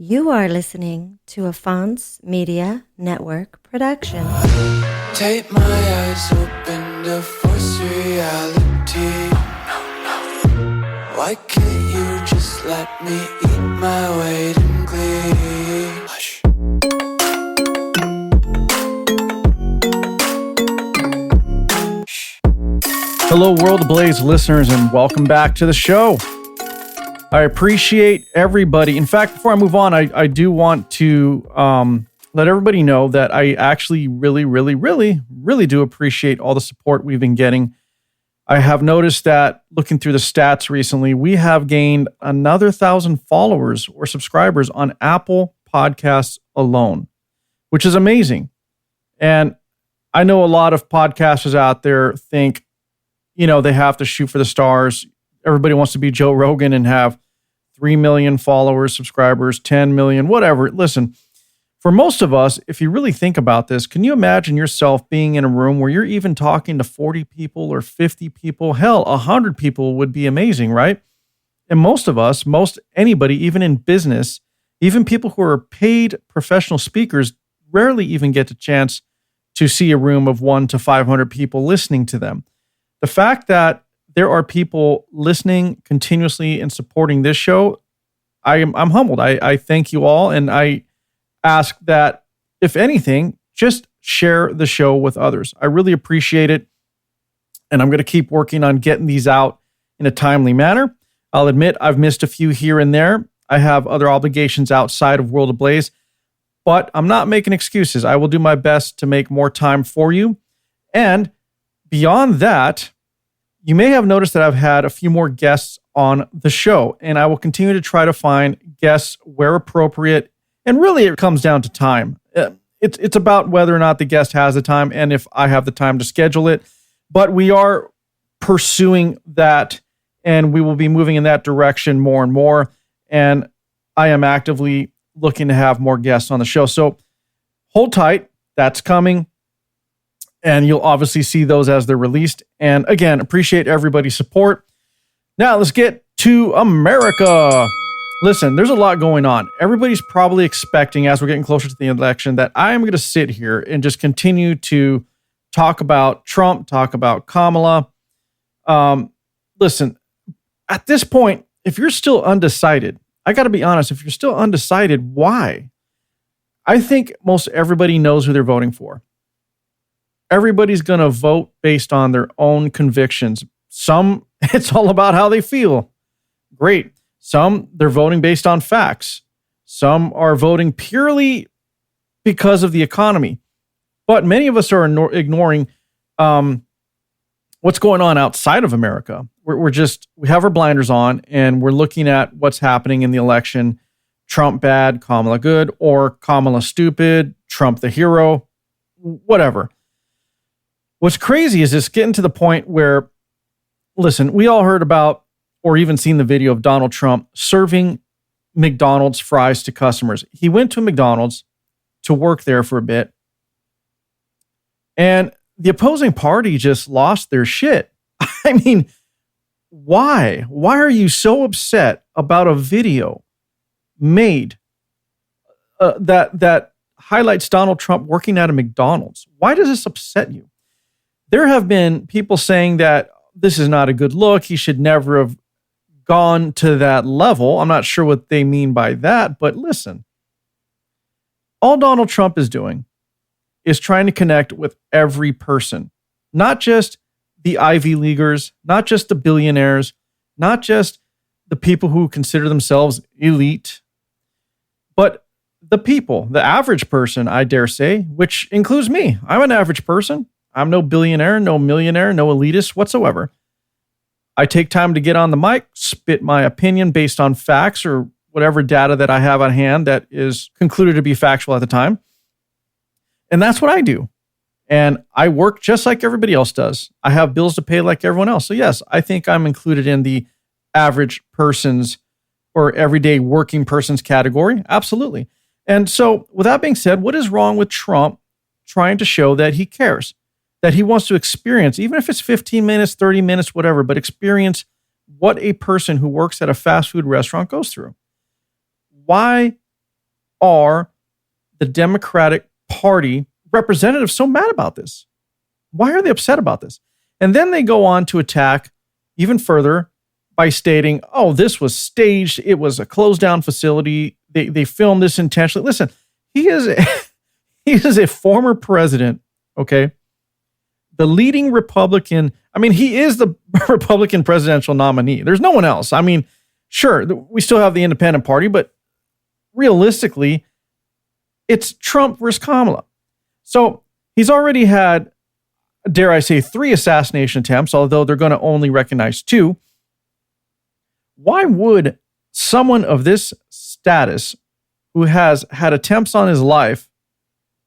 You are listening to a Fonts Media Network production. Take my eyes open to force reality. Why can't you just let me eat my weight in glee? Hush. Hello, World Ablaze listeners, and welcome back to the show. I appreciate everybody. In fact, before I move on, I do want to let everybody know that I actually really do appreciate all the support we've been getting. I have noticed that looking through the stats recently, we have gained another 1,000 followers or subscribers on Apple Podcasts alone, which is amazing. And I know a lot of podcasters out there think, they have to shoot for the stars. Everybody wants to be Joe Rogan and have 3 million followers, subscribers, 10 million, whatever. Listen, for most of us, if you really think about this, can you imagine yourself being in a room where you're even talking to 40 people or 50 people? Hell, 100 people would be amazing, right? And most of us, anybody, even in business, even people who are paid professional speakers, rarely even get the chance to see a room of 1 to 500 people listening to them. The fact that there are people listening continuously and supporting this show, I'm humbled. I thank you all, and I ask that, if anything, just share the show with others. I really appreciate it, and I'm going to keep working on getting these out in a timely manner. I'll admit I've missed a few here and there. I have other obligations outside of World Ablaze, but I'm not making excuses. I will do my best to make more time for you. And beyond that, you may have noticed that I've had a few more guests on the show, and I will continue to try to find guests where appropriate. And really, it comes down to time. It's about whether or not the guest has the time and if I have the time to schedule it. But we are pursuing that, and we will be moving in that direction more and more. And I am actively looking to have more guests on the show. So hold tight. That's coming. And you'll obviously see those as they're released. And again, appreciate everybody's support. Now let's get to America. Listen, there's a lot going on. Everybody's probably expecting, as we're getting closer to the election, that I am going to sit here and just continue to talk about Trump, talk about Kamala. Listen, at this point, if you're still undecided, I got to be honest, if you're still undecided, why? I think most everybody knows who they're voting for. Everybody's going to vote based on their own convictions. Some, it's all about how they feel. Great. Some, they're voting based on facts. Some are voting purely because of the economy. But many of us are ignoring what's going on outside of America. We have our blinders on, and we're looking at what's happening in the election. Trump bad, Kamala good, or Kamala stupid, Trump the hero, whatever. What's crazy is it's getting to the point where, listen, we all heard about or even seen the video of Donald Trump serving McDonald's fries to customers. He went to McDonald's to work there for a bit, and the opposing party just lost their shit. I mean, why? Why are you so upset about a video made that highlights Donald Trump working at a McDonald's? Why does this upset you? There have been people saying that this is not a good look. He should never have gone to that level. I'm not sure what they mean by that, but listen, all Donald Trump is doing is trying to connect with every person, not just the Ivy Leaguers, not just the billionaires, not just the people who consider themselves elite, but the people, the average person, I dare say, which includes me. I'm an average person. I'm no billionaire, no millionaire, no elitist whatsoever. I take time to get on the mic, spit my opinion based on facts or whatever data that I have on hand that is concluded to be factual at the time. And that's what I do. And I work just like everybody else does. I have bills to pay like everyone else. So yes, I think I'm included in the average person's or everyday working person's category. Absolutely. And so with that being said, what is wrong with Trump trying to show that he cares? That he wants to experience, even if it's 15 minutes, 30 minutes, whatever, but experience what a person who works at a fast food restaurant goes through. Why are the Democratic Party representatives so mad about this? Why are they upset about this? And then they go on to attack even further by stating, oh, this was staged. It was a closed down facility. They filmed this intentionally. Listen, he is a former president, okay? The leading Republican. I mean, he is the Republican presidential nominee. There's no one else. I mean, sure, we still have the independent party, but realistically, it's Trump versus Kamala. So he's already had, dare I say, 3 assassination attempts, although they're going to only recognize 2. Why would someone of this status who has had attempts on his life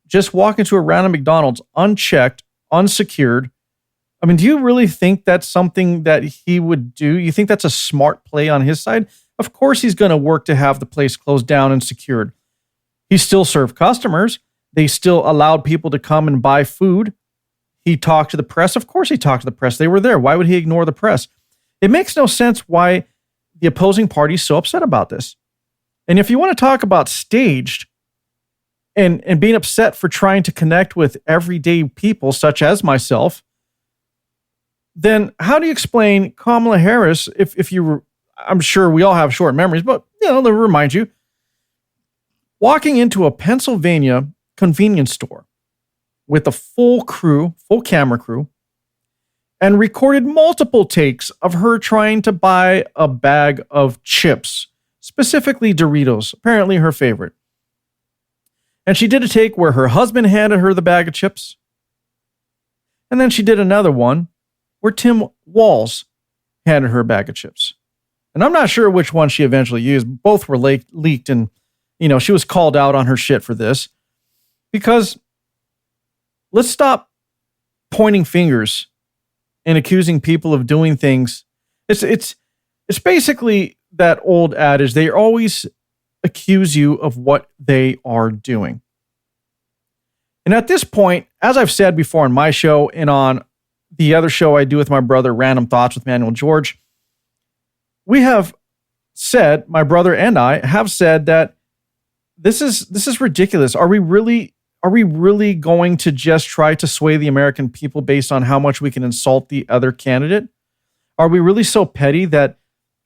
just walk into a random McDonald's unchecked, unsecured? I mean, do you really think that's something that he would do? You think that's a smart play on his side? Of course he's going to work to have the place closed down and secured. He still served customers. They still allowed people to come and buy food. He talked to the press. Of course he talked to the press. They were there. Why would he ignore the press? It makes no sense why the opposing party is so upset about this. And if you want to talk about staged and being upset for trying to connect with everyday people such as myself, then how do you explain Kamala Harris if you were, I'm sure we all have short memories, but they'll remind you, walking into a Pennsylvania convenience store with a full camera crew, and recorded multiple takes of her trying to buy a bag of chips, specifically Doritos, apparently her favorite. And she did a take where her husband handed her the bag of chips. And then she did another one where Tim Walz handed her a bag of chips. And I'm not sure which one she eventually used. Both were leaked, and she was called out on her shit for this. Because let's stop pointing fingers and accusing people of doing things. It's basically that old adage. They always accuse you of what they are doing. And at this point, as I've said before on my show and on the other show I do with my brother, Random Thoughts with Manuel George, we have said, my brother and I have said, that this is ridiculous. Are we really going to just try to sway the American people based on how much we can insult the other candidate? Are we really so petty that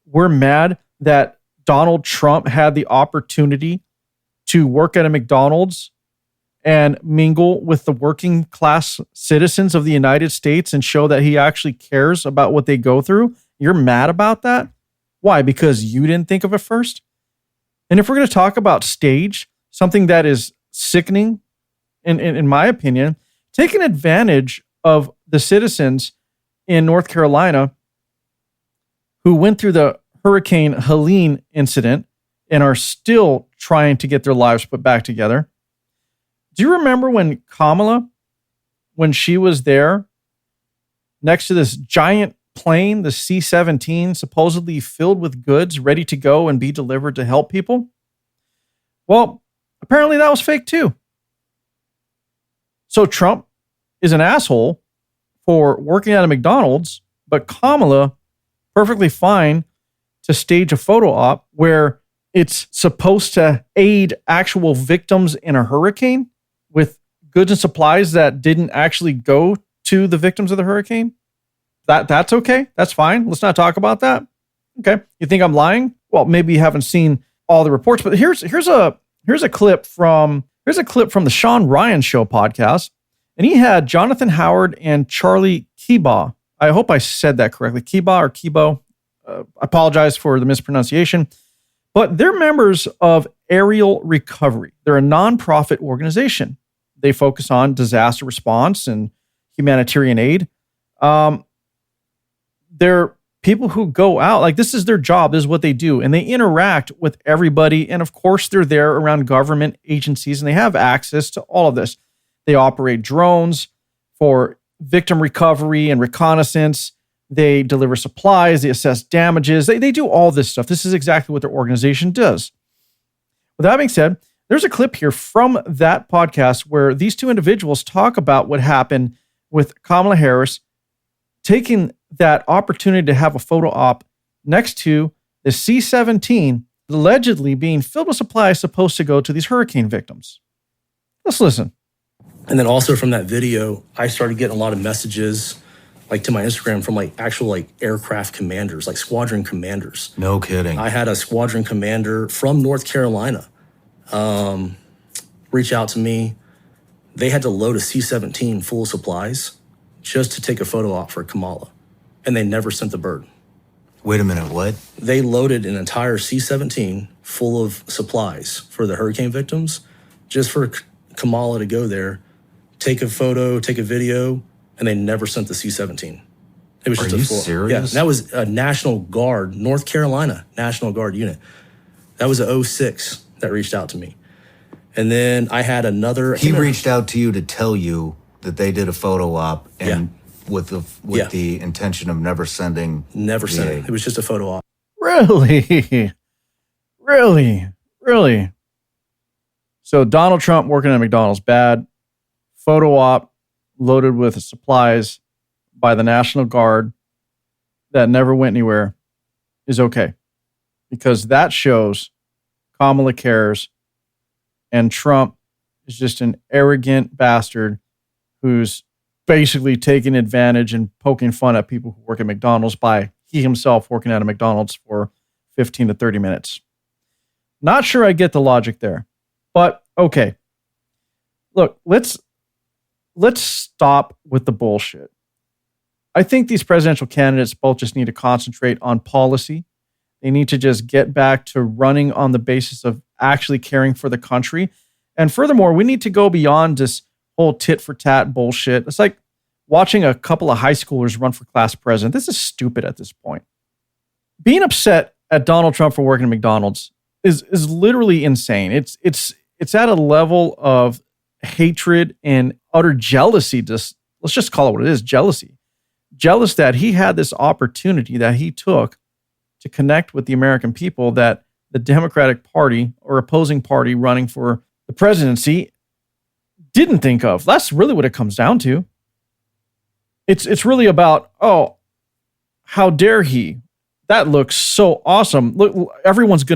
we're mad that Donald Trump had the opportunity to work at a McDonald's and mingle with the working class citizens of the United States and show that he actually cares about what they go through? You're mad about that? Why? Because you didn't think of it first? And if we're going to talk about stage, something that is sickening, in my opinion, taking advantage of the citizens in North Carolina who went through the Hurricane Helene incident and are still trying to get their lives put back together. Do you remember when Kamala, when she was there next to this giant plane, the C-17, supposedly filled with goods ready to go and be delivered to help people? Well, apparently that was fake too. So Trump is an asshole for working at a McDonald's, but Kamala perfectly fine to stage a photo op where it's supposed to aid actual victims in a hurricane with goods and supplies that didn't actually go to the victims of the hurricane. That's okay. That's fine. Let's not talk about that. Okay. You think I'm lying? Well, maybe you haven't seen all the reports, but here's a clip from the Sean Ryan Show podcast, and he had Jonathan Howard and Charlie Kibaugh. I hope I said that correctly. Kibaugh or Kibo. I apologize for the mispronunciation, but they're members of Isreal Recovery. They're a nonprofit organization. They focus on disaster response and humanitarian aid. They're people who go out, like this is their job, this is what they do, and they interact with everybody. And of course, they're there around government agencies, and they have access to all of this. They operate drones for victim recovery and reconnaissance. They deliver supplies. They assess damages. They do all this stuff. This is exactly what their organization does. With that being said, there's a clip here from that podcast where these two individuals talk about what happened with Kamala Harris taking that opportunity to have a photo op next to the C-17 allegedly being filled with supplies supposed to go to these hurricane victims. Let's listen. And then also from that video, I started getting a lot of messages like to my Instagram from like actual like aircraft commanders, like squadron commanders. No kidding. I had a squadron commander from North Carolina reach out to me. They had to load a C-17 full of supplies just to take a photo op for Kamala. And they never sent the bird. Wait a minute, what? They loaded an entire C-17 full of supplies for the hurricane victims just for Kamala to go there, take a photo, take a video, and they never sent the C-17. It was Are just you a full. serious? Yeah, that was a National Guard, North Carolina National Guard unit. That was a 06 that reached out to me. And then I had another. He reached out to you to tell you that they did a photo op and with the intention of never sending. Never sent it. It was just a photo op. Really? Really? So Donald Trump working at McDonald's, bad. Photo op loaded with supplies by the National Guard that never went anywhere is okay. Because that shows Kamala cares and Trump is just an arrogant bastard who's basically taking advantage and poking fun at people who work at McDonald's by he himself working at a McDonald's for 15 to 30 minutes. Not sure I get the logic there, but okay. Look, let's stop with the bullshit. I think these presidential candidates both just need to concentrate on policy. They need to just get back to running on the basis of actually caring for the country. And furthermore, we need to go beyond this whole tit for tat bullshit. It's like watching a couple of high schoolers run for class president. This is stupid at this point. Being upset at Donald Trump for working at McDonald's is literally insane. It's at a level of hatred and utter jealousy. Let's just call it what it is, jealousy. Jealous that he had this opportunity that he took to connect with the American people that the Democratic Party or opposing party running for the presidency didn't think of. That's really what it comes down to. It's really about, oh, how dare he? That looks so awesome. Look, everyone's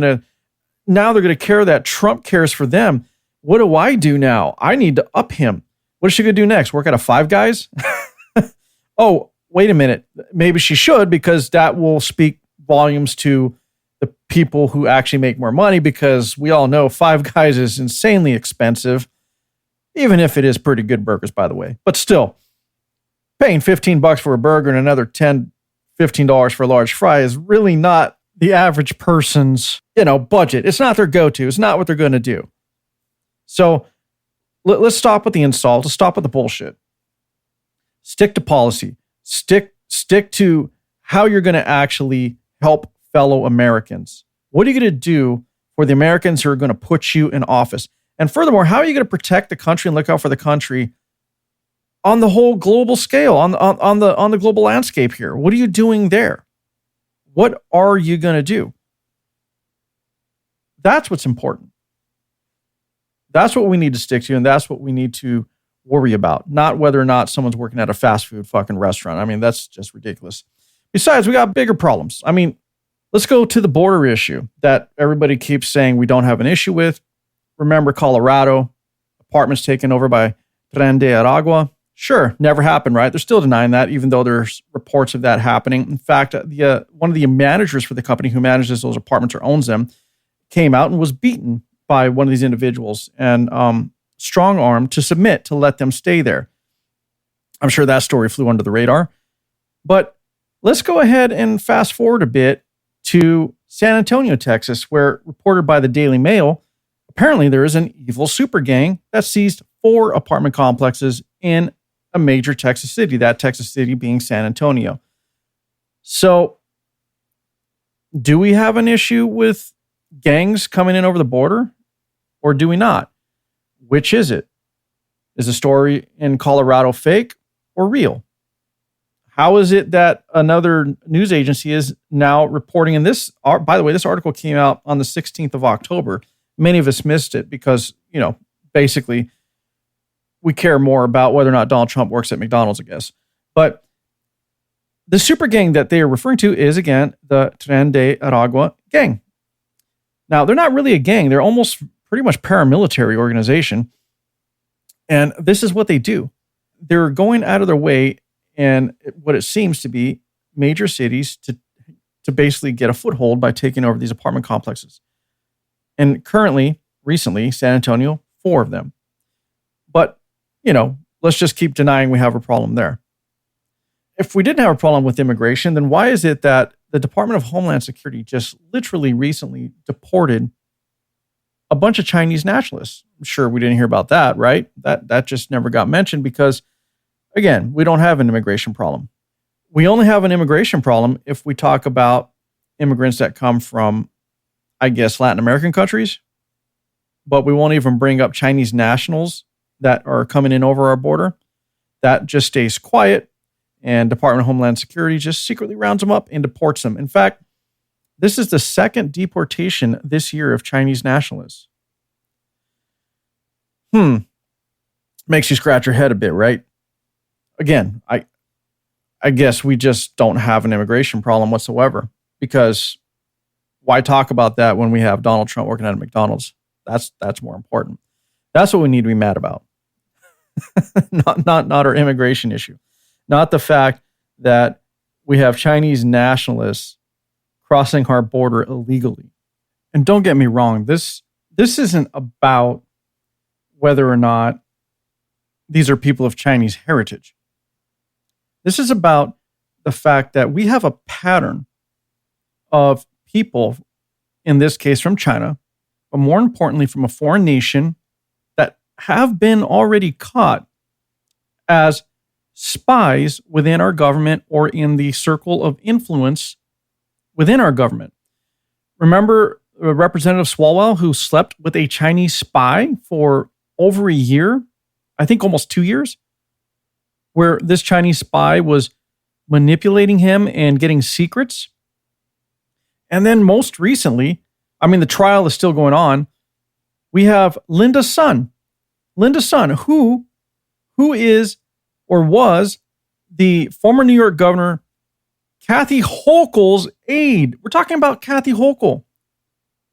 now they're going to care that Trump cares for them. What do I do now? I need to up him. What is she going to do next? Work at a Five Guys? Oh, wait a minute. Maybe she should, because that will speak volumes to the people who actually make more money, because we all know Five Guys is insanely expensive, even if it is pretty good burgers, by the way. But still, paying $15 for a burger and another $10, $15 for a large fry is really not the average person's, budget. It's not their go-to. It's not what they're going to do. So let's stop with the insults. Let's stop with the bullshit. Stick to policy. Stick to how you're going to actually help fellow Americans. What are you going to do for the Americans who are going to put you in office? And furthermore, how are you going to protect the country and look out for the country on the whole global scale, on the global landscape here? What are you doing there? What are you going to do? That's what's important. That's what we need to stick to, and that's what we need to worry about, not whether or not someone's working at a fast food fucking restaurant. I mean, that's just ridiculous. Besides, we got bigger problems. I mean, let's go to the border issue that everybody keeps saying we don't have an issue with. Remember Colorado, apartments taken over by Tren de Aragua. Sure, never happened, right? They're still denying that, even though there's reports of that happening. In fact, one of the managers for the company who manages those apartments or owns them came out and was beaten by one of these individuals and strong-armed to submit to let them stay there. I'm sure that story flew under the radar. But let's go ahead and fast forward a bit to San Antonio, Texas, where, reported by the Daily Mail, apparently there is an evil super gang that seized 4 apartment complexes in a major Texas city, that Texas city being San Antonio. So, do we have an issue with gangs coming in over the border, or do we not? Which is it? Is the story in Colorado fake or real? How is it that another news agency is now reporting in this? By the way, this article came out on the 16th of October. Many of us missed it because, basically we care more about whether or not Donald Trump works at McDonald's, I guess. But the super gang that they are referring to is, again, the Tren de Aragua gang. Now, they're not really a gang. They're almost pretty much paramilitary organization. And this is what they do. They're going out of their way in what it seems to be major cities to basically get a foothold by taking over these apartment complexes. And recently, San Antonio, 4 of them. But, let's just keep denying we have a problem there. If we didn't have a problem with immigration, then why is it that the Department of Homeland Security just literally recently deported a bunch of Chinese nationalists? I'm sure we didn't hear about that, right? That just never got mentioned because, again, we don't have an immigration problem. We only have an immigration problem if we talk about immigrants that come from, I guess, Latin American countries, but we won't even bring up Chinese nationals that are coming in over our border. That just stays quiet, and Department of Homeland Security just secretly rounds them up and deports them. In fact, this is the second deportation this year of Chinese nationalists. Makes you scratch your head a bit, right? Again, I guess we just don't have an immigration problem whatsoever, because why talk about that when we have Donald Trump working at a McDonald's? That's more important. That's what we need to be mad about. not our immigration issue. Not the fact that we have Chinese nationalists crossing our border illegally. And don't get me wrong, this isn't about whether or not these are people of Chinese heritage. This is about the fact that we have a pattern of people, in this case from China, but more importantly from a foreign nation, that have been already caught as spies within our government or in the circle of influence within our government. Remember Representative Swalwell, who slept with a Chinese spy for over a year, I think almost 2 years, where this Chinese spy was manipulating him and getting secrets. And then most recently, the trial is still going on. We have Linda Sun, who is or was the former New York governor Kathy Hochul's aide. We're talking about Kathy Hochul.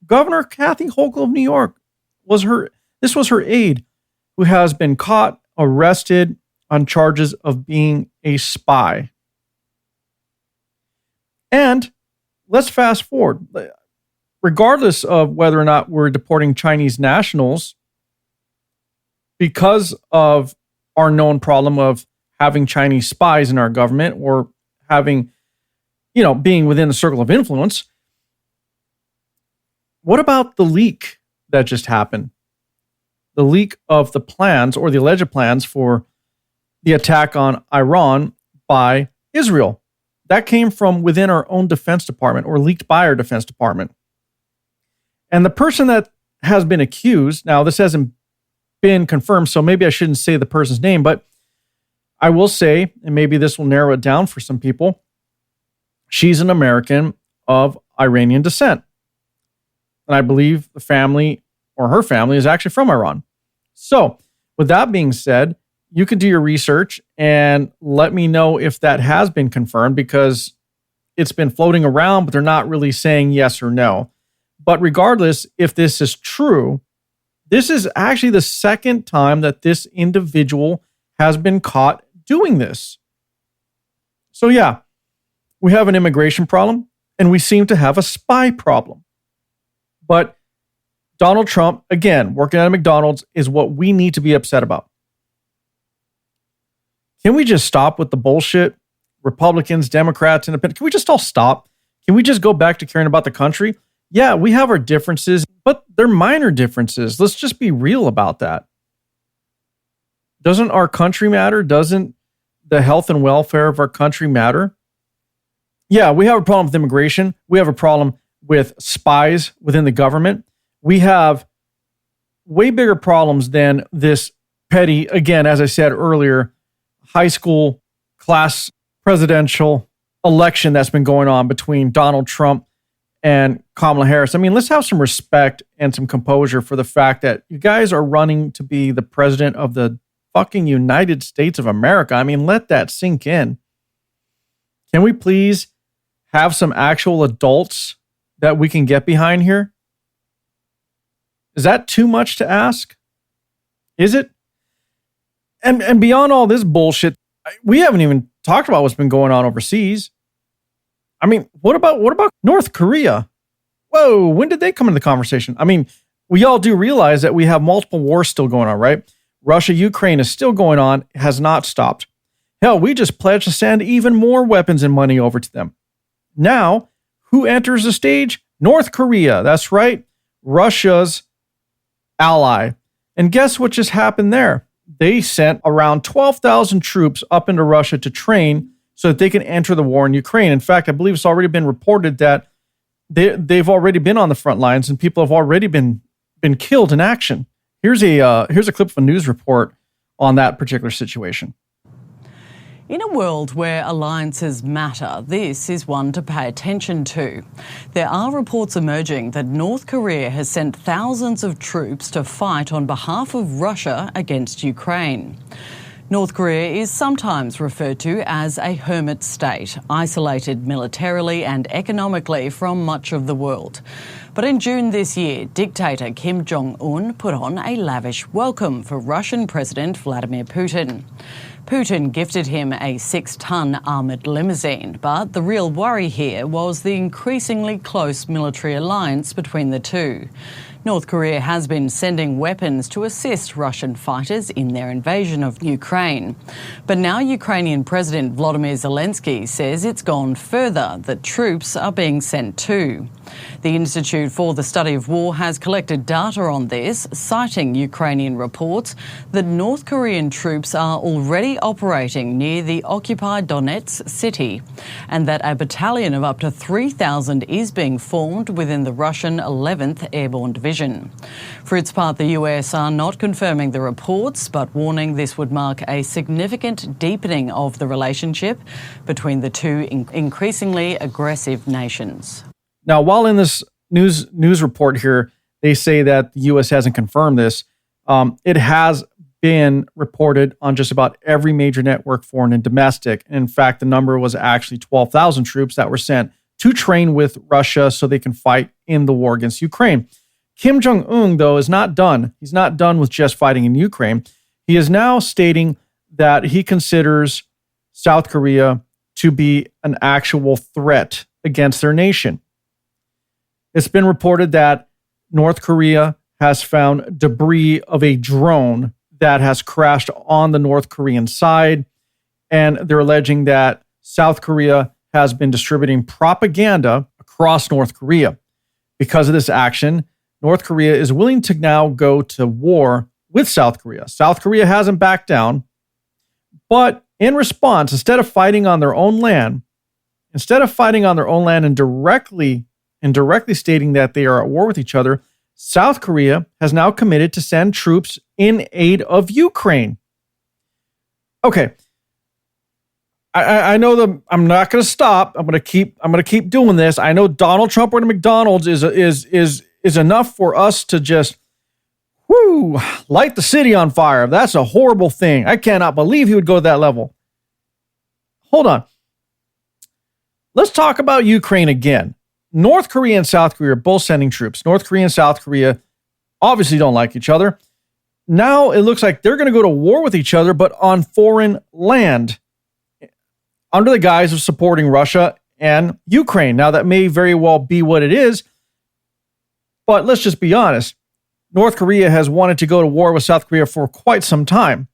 Governor Kathy Hochul of New York this was her aide, who has been caught, arrested on charges of being a spy. And let's fast forward. Regardless of whether or not we're deporting Chinese nationals because of our known problem of having Chinese spies in our government or having, being within the circle of influence, what about the leak that just happened? The leak of the plans or the alleged plans for the attack on Iran by Israel. That came from within our own Defense Department or leaked by our Defense Department. And the person that has been accused, now this hasn't been confirmed, so maybe I shouldn't say the person's name, but I will say, and maybe this will narrow it down for some people, she's an American of Iranian descent. And I believe the family or her family is actually from Iran. So with that being said, you can do your research and let me know if that has been confirmed, because it's been floating around, but they're not really saying yes or no. But regardless, if this is true, this is actually the second time that this individual has been caught doing this. So yeah, we have an immigration problem and we seem to have a spy problem. But Donald Trump, again, working at a McDonald's is what we need to be upset about. Can we just stop with the bullshit? Republicans, Democrats, Independents, can we just all stop? Can we just go back to caring about the country? Yeah, we have our differences, but they're minor differences. Let's just be real about that. Doesn't our country matter? Doesn't the health and welfare of our country matter? Yeah, we have a problem with immigration. We have a problem with spies within the government. We have way bigger problems than this petty, again, as I said earlier, high school class presidential election that's been going on between Donald Trump and Kamala Harris. Let's have some respect and some composure for the fact that you guys are running to be the president of the fucking United States of America. Let that sink in. Can we please have some actual adults that we can get behind here? Is that too much to ask? Is it? And beyond all this bullshit, we haven't even talked about what's been going on overseas. I mean, what about North Korea? Whoa, when did they come into the conversation? I mean, we all do realize that we have multiple wars still going on, right? Russia, Ukraine is still going on, has not stopped. Hell, we just pledged to send even more weapons and money over to them. Now, who enters the stage? North Korea. That's right, Russia's ally. And guess what just happened there? They sent around 12,000 troops up into Russia to train so that they can enter the war in Ukraine. In fact, I believe it's already been reported that they've already been on the front lines and people have already been killed in action. Here's a clip of a news report on that particular situation. In a world where alliances matter, this is one to pay attention to. There are reports emerging that North Korea has sent thousands of troops to fight on behalf of Russia against Ukraine. North Korea is sometimes referred to as a hermit state, isolated militarily and economically from much of the world. But in June this year, dictator Jung Un put on a lavish welcome for Russian President Vladimir Putin. Putin gifted him a 6-ton armoured limousine, but the real worry here was the increasingly close military alliance between the two. North Korea has been sending weapons to assist Russian fighters in their invasion of Ukraine. But now Ukrainian President Volodymyr Zelensky says it's gone further, that troops are being sent too. The Institute for the Study of War has collected data on this, citing Ukrainian reports that North Korean troops are already operating near the occupied Donetsk city, and that a battalion of up to 3,000 is being formed within the Russian 11th Airborne Division. For its part, the US are not confirming the reports, but warning this would mark a significant deepening of the relationship between the two increasingly aggressive nations. Now, while in this news report here, they say that the U.S. hasn't confirmed this, it has been reported on just about every major network, foreign and domestic. And in fact, the number was actually 12,000 troops that were sent to train with Russia so they can fight in the war against Ukraine. Jung Un, though, is not done. He's not done with just fighting in Ukraine. He is now stating that he considers South Korea to be an actual threat against their nation. It's been reported that North Korea has found debris of a drone that has crashed on the North Korean side, and they're alleging that South Korea has been distributing propaganda across North Korea. Because of this action, North Korea is willing to now go to war with South Korea. South Korea hasn't backed down, but in response, instead of fighting on their own land and directly stating that they are at war with each other, South Korea has now committed to send troops in aid of Ukraine. Okay. I know that I'm not going to stop. I'm going to keep doing this. I know Donald Trump or the McDonald's is enough for us to just light the city on fire. That's a horrible thing. I cannot believe he would go to that level. Hold on. Let's talk about Ukraine again. North Korea and South Korea are both sending troops. North Korea and South Korea obviously don't like each other. Now it looks like they're going to go to war with each other, but on foreign land, under the guise of supporting Russia and Ukraine. Now that may very well be what it is, but let's just be honest. North Korea has wanted to go to war with South Korea for quite some time.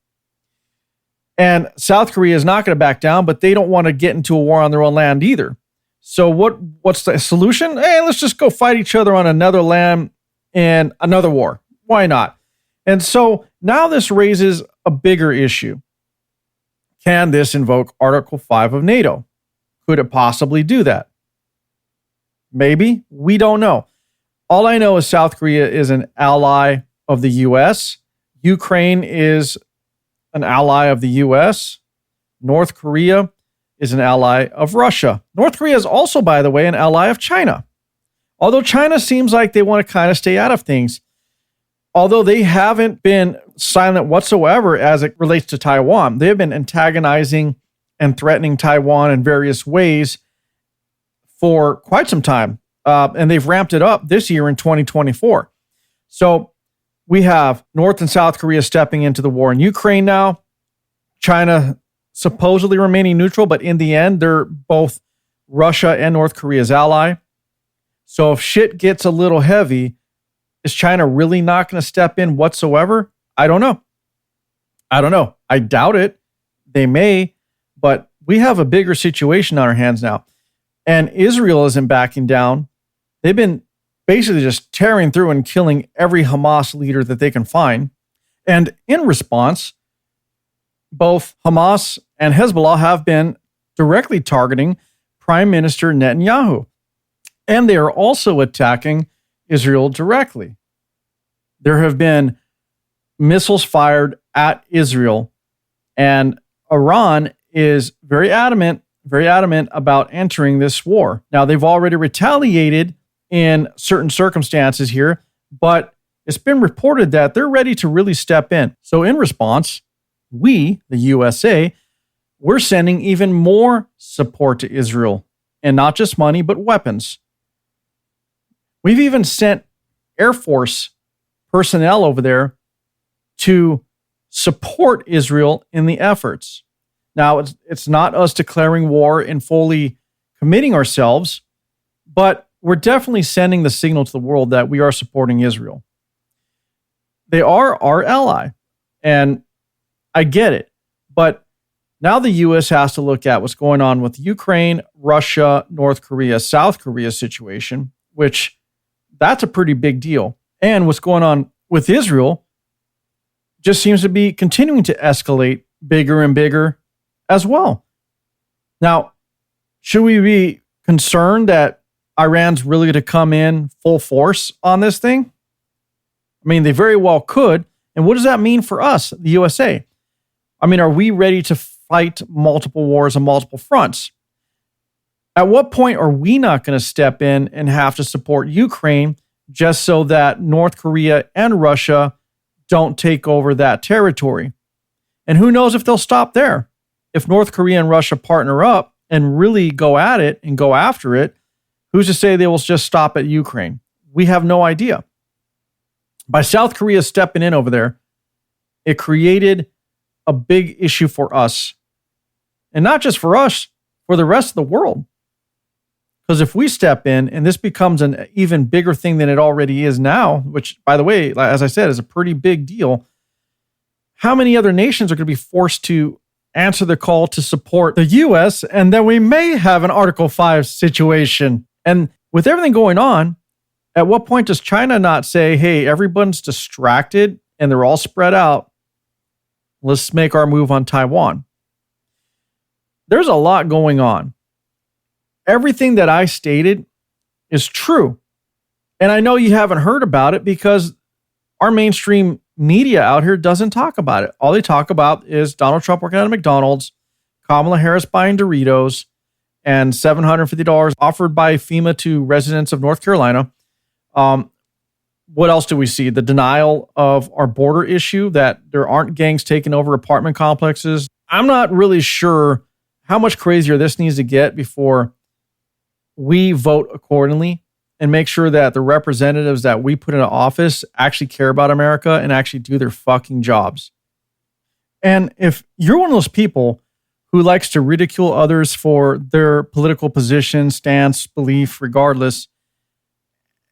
And South Korea is not going to back down, but they don't want to get into a war on their own land either. So what's the solution? Hey, let's just go fight each other on another land in another war. Why not? And so now this raises a bigger issue. Can this invoke Article 5 of NATO? Could it possibly do that? Maybe. We don't know. All I know is South Korea is an ally of the U.S. Ukraine is an ally of the U.S. North Korea is an ally of Russia. North Korea is also, by the way, an ally of China. Although China seems like they want to kind of stay out of things. Although they haven't been silent whatsoever as it relates to Taiwan. They have been antagonizing and threatening Taiwan in various ways for quite some time. And they've ramped it up this year in 2024. So we have North and South Korea stepping into the war in Ukraine now. China supposedly remaining neutral, but in the end, they're both Russia and North Korea's ally. So if shit gets a little heavy, is China really not going to step in whatsoever? I don't know. I doubt it. They may, but we have a bigger situation on our hands now. And Israel isn't backing down. They've been basically just tearing through and killing every Hamas leader that they can find. And in response, both Hamas and Hezbollah have been directly targeting Prime Minister Netanyahu. And they are also attacking Israel directly. There have been missiles fired at Israel, and Iran is very adamant about entering this war. Now, they've already retaliated in certain circumstances here, but it's been reported that they're ready to really step in. So in response, we, the USA, we're sending even more support to Israel, and not just money, but weapons. We've even sent Air Force personnel over there to support Israel in the efforts. Now, it's not us declaring war and fully committing ourselves, but we're definitely sending the signal to the world that we are supporting Israel. They are our ally, and I get it. But now the U.S. has to look at what's going on with Ukraine, Russia, North Korea, South Korea situation, which that's a pretty big deal. And what's going on with Israel just seems to be continuing to escalate bigger and bigger as well. Now, should we be concerned that Iran's really going to come in full force on this thing? I mean, they very well could. And what does that mean for us, the USA? I mean, are we ready to fight multiple wars on multiple fronts? At what point are we not going to step in and have to support Ukraine just so that North Korea and Russia don't take over that territory? And who knows if they'll stop there? If North Korea and Russia partner up and really go at it and go after it, who's to say they will just stop at Ukraine? We have no idea. By South Korea stepping in over there, it created a big issue for us. And not just for us, for the rest of the world. Because if we step in and this becomes an even bigger thing than it already is now, which, by the way, as I said, is a pretty big deal, how many other nations are going to be forced to answer the call to support the U.S., and then we may have an Article 5 situation? And with everything going on, at what point does China not say, hey, everyone's distracted and they're all spread out, let's make our move on Taiwan? There's a lot going on. Everything that I stated is true. And I know you haven't heard about it because our mainstream media out here doesn't talk about it. All they talk about is Donald Trump working at a McDonald's, Kamala Harris buying Doritos, and $750 offered by FEMA to residents of North Carolina. What else do we see? The denial of our border issue, that there aren't gangs taking over apartment complexes. I'm not really sure how much crazier this needs to get before we vote accordingly and make sure that the representatives that we put into office actually care about America and actually do their fucking jobs. And if you're one of those people who likes to ridicule others for their political position, stance, belief, regardless,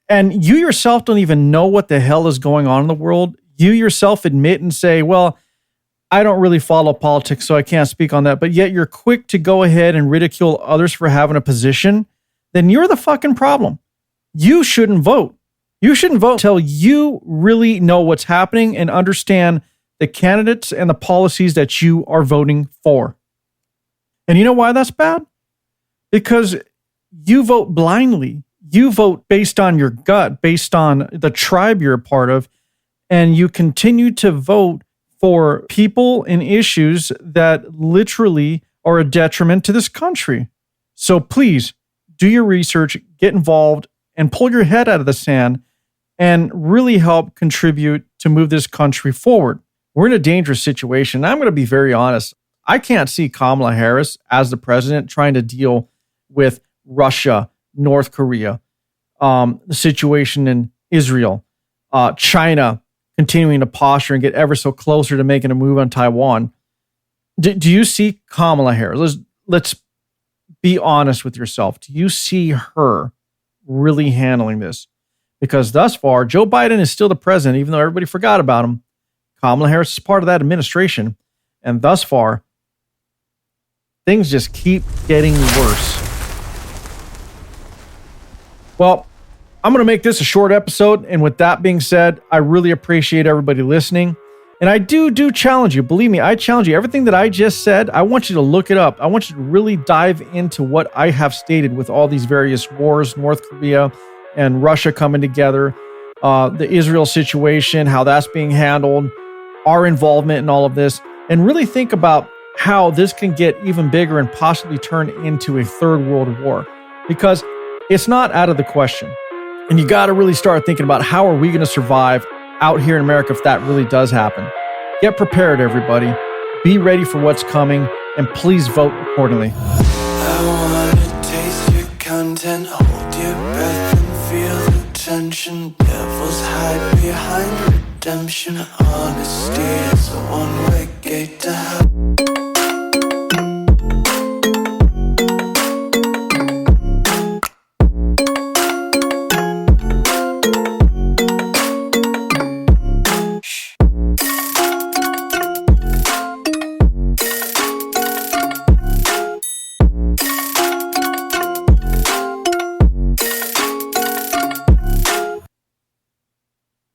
and you yourself don't even know what the hell is going on in the world, you yourself admit and say, well, I don't really follow politics, so I can't speak on that, but yet you're quick to go ahead and ridicule others for having a position, then you're the fucking problem. You shouldn't vote. You shouldn't vote until you really know what's happening and understand the candidates and the policies that you are voting for. And you know why that's bad? Because you vote blindly. You vote based on your gut, based on the tribe you're a part of, and you continue to vote for people and issues that literally are a detriment to this country. So please, do your research, get involved, and pull your head out of the sand and really help contribute to move this country forward. We're in a dangerous situation. I'm going to be very honest. I can't see Kamala Harris as the president trying to deal with Russia, North Korea, the situation in Israel, China, continuing to posture and get ever so closer to making a move on Taiwan. Do you see Kamala Harris? Let's be honest with yourself. Do you see her really handling this? Because thus far, Joe Biden is still the president, even though everybody forgot about him. Kamala Harris is part of that administration. And thus far, things just keep getting worse. Well, I'm going to make this a short episode. And with that being said, I really appreciate everybody listening. And I do challenge you. Believe me, I challenge you. Everything that I just said, I want you to look it up. I want you to really dive into what I have stated with all these various wars, North Korea and Russia coming together, the Isreal situation, how that's being handled, our involvement in all of this, and really think about how this can get even bigger and possibly turn into a third world war, because it's not out of the question. And you got to really start thinking about how are we going to survive out here in America if that really does happen. Get prepared, everybody. Be ready for what's coming, and please vote accordingly. I wanna taste your content, hold your breath and feel the tension. Devils hide behind redemption. Honesty is a one-way gate to hell.